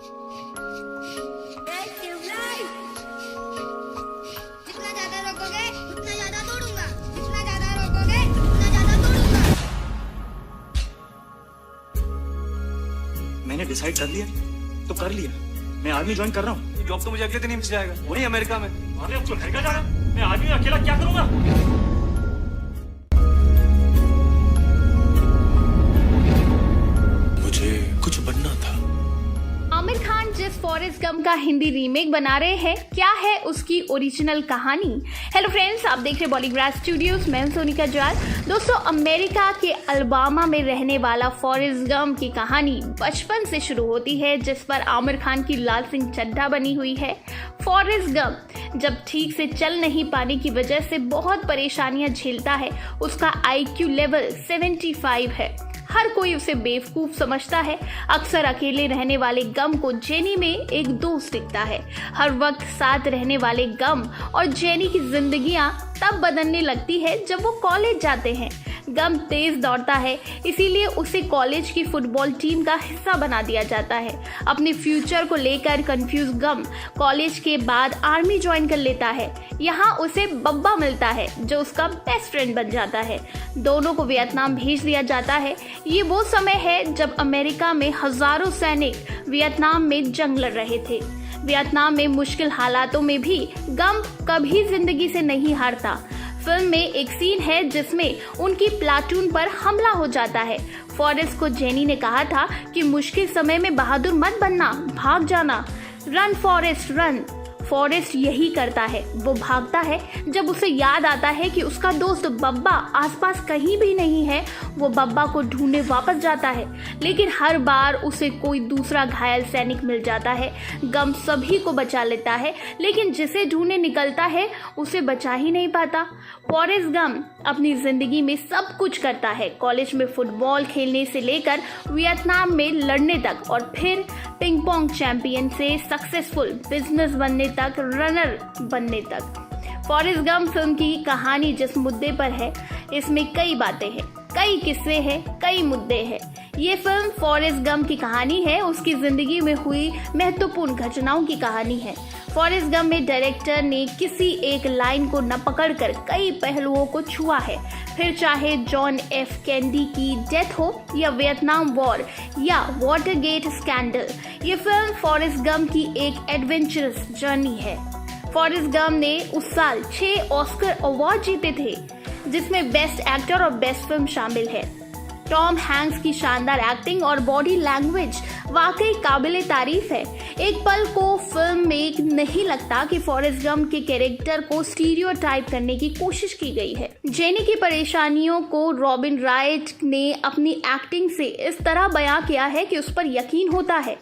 जितना ज्यादा रोकोगे उतना ज्यादा तोड़ूंगा, जितना ज्यादा रोकोगे उतना ज्यादा तोड़ूंगा। मैंने डिसाइड कर लिया तो कर लिया। मैं आर्मी ज्वाइन कर रहा हूँ। जॉब तो मुझे अगले दिन ही मिल जाएगा, वही अमेरिका में। अरे अब तो घर का जा रहा है। मैं आर्मी में अकेला क्या करूंगा? मुझे कुछ बनना था। आमिर खान जिस फॉरेस्ट गंप का हिंदी रीमेक बना रहे हैं, क्या है उसकी ओरिजिनल कहानी? हेलो फ्रेंड्स, आप देख रहे बॉलीग्रास स्टूडियोज। मैं सोनिका जाल। दोस्तों, अमेरिका के अल्बामा में रहने वाला फॉरेस्ट गंप की कहानी बचपन से शुरू होती है, जिस पर आमिर खान की लाल सिंह चड्ढा बनी हुई है। फॉरेस्ट गंप जब ठीक से चल नहीं पाने की वजह से बहुत परेशानियां झेलता है। उसका IQ लेवल 75 है। हर कोई उसे बेवकूफ समझता है। अक्सर अकेले रहने वाले गम को जेनी में एक दोस्त दिखता है। हर वक्त साथ रहने वाले गम और जेनी की जिंदगियां तब बदलने लगती है जब वो कॉलेज जाते हैं। गम तेज दौड़ता है, इसीलिए उसे कॉलेज की फुटबॉल टीम का हिस्सा बना दिया जाता है। अपने फ्यूचर को लेकर कंफ्यूज गम कॉलेज के बाद आर्मी ज्वाइन कर लेता है। यहाँ उसे बब्बा मिलता है जो उसका बेस्ट फ्रेंड बन जाता है। दोनों को वियतनाम भेज दिया जाता है। ये वो समय है जब अमेरिका में हजारों सैनिक वियतनाम में जंग लड़ रहे थे। वियतनाम में मुश्किल हालातों में भी गम कभी जिंदगी से नहीं हारता। फिल्म में एक सीन है जिसमें उनकी प्लाटून पर हमला हो जाता है। फॉरेस्ट को जेनी ने कहा था कि मुश्किल समय में बहादुर मत बनना, भाग जाना। Run forest run. फॉरेस्ट यही करता है, वो भागता है। जब उसे याद आता है कि उसका दोस्त बब्बा आसपास कहीं भी नहीं है, वो बब्बा को ढूंढने वापस जाता है, लेकिन हर बार उसे कोई दूसरा घायल सैनिक मिल जाता है। गम सभी को बचा लेता है, लेकिन जिसे ढूंढने निकलता है उसे बचा ही नहीं पाता। फॉरेस्ट गम अपनी जिंदगी में सब कुछ करता है, कॉलेज में फुटबॉल खेलने से लेकर वियतनाम में लड़ने तक, और फिर पिंग पोंग चैंपियन से सक्सेसफुल बिजनेस बनने तक, रनर बनने तक। फॉरेस्ट गंप फिल्म की कहानी जिस मुद्दे पर है, इसमें कई बातें हैं, कई किस्से हैं, कई मुद्दे हैं। ये फिल्म फॉरेस्ट गंप की कहानी है, उसकी जिंदगी में हुई महत्वपूर्ण घटनाओं की कहानी है। फॉरेस्ट गंप में डायरेक्टर ने किसी एक लाइन को न पकड़कर कई पहलुओं को छुआ है। फिर चाहे जॉन एफ कैनेडी की डेथ हो या वियतनाम वॉर या वाटरगेट स्कैंडल, ये फिल्म फॉरेस्ट गंप की एक एडवेंचरस जर्नी है। फॉरेस्ट गंप ने उस साल 6 ऑस्कर अवार्ड जीते थे, जिसमें बेस्ट एक्टर और बेस्ट फिल्म शामिल है। टॉम हैंक्स की शानदार एक्टिंग और बॉडी लैंग्वेज वाकई काबिले तारीफ है। एक पल को फिल्म में नहीं लगता कि फॉरेस्ट गंप के कैरेक्टर को स्टीरियोटाइप करने की कोशिश की गई है। जेनी की परेशानियों को रॉबिन राइट ने अपनी एक्टिंग से इस तरह बयां किया है कि उस पर यकीन होता है।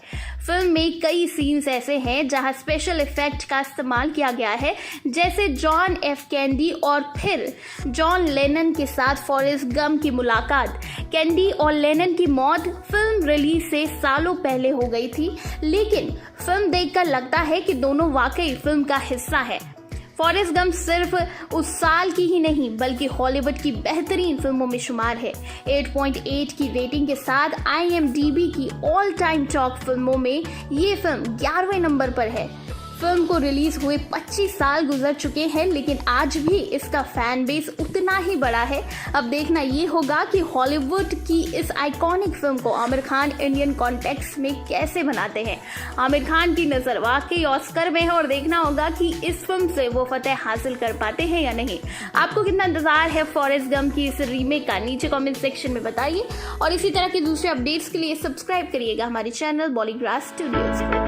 फिल्म में कई सीन्स ऐसे हैं जहां स्पेशल इफेक्ट का इस्तेमाल किया गया है, जैसे जॉन एफ कैनेडी और फिर जॉन लेनन के साथ फॉरेस्ट गंप की मुलाकात। कैनेडी और लेनन की मौत फिल्म रिलीज से सालों पहले हो गई थी, लेकिन फिल्म देखकर लगता है कि दोनों वाकई फिल्म का हिस्सा है। फॉरेस्ट गंप सिर्फ उस साल की ही नहीं बल्कि हॉलीवुड की बेहतरीन फिल्मों में शुमार है। 8.8 की रेटिंग के साथ IMDb की ऑल टाइम टॉप फिल्मों में ये फिल्म 11वें नंबर पर है। फिल्म को रिलीज हुए 25 साल गुजर चुके हैं, लेकिन आज भी इसका फैन बेस उतना ही बड़ा है। अब देखना ये होगा कि हॉलीवुड की इस आइकॉनिक फिल्म को आमिर खान इंडियन कॉन्टेक्स्ट में कैसे बनाते हैं। आमिर खान की नजर वाकई ऑस्कर में है और देखना होगा कि इस फिल्म से वो फतेह हासिल कर पाते हैं या नहीं। आपको कितना इंतजार है फॉरेस्ट गंप की इस रीमेक का, नीचे कॉमेंट सेक्शन में बताइए। और इसी तरह के दूसरे अपडेट्स के लिए सब्सक्राइब करिएगा हमारे चैनल बॉलीग्रास स्टूडियोज।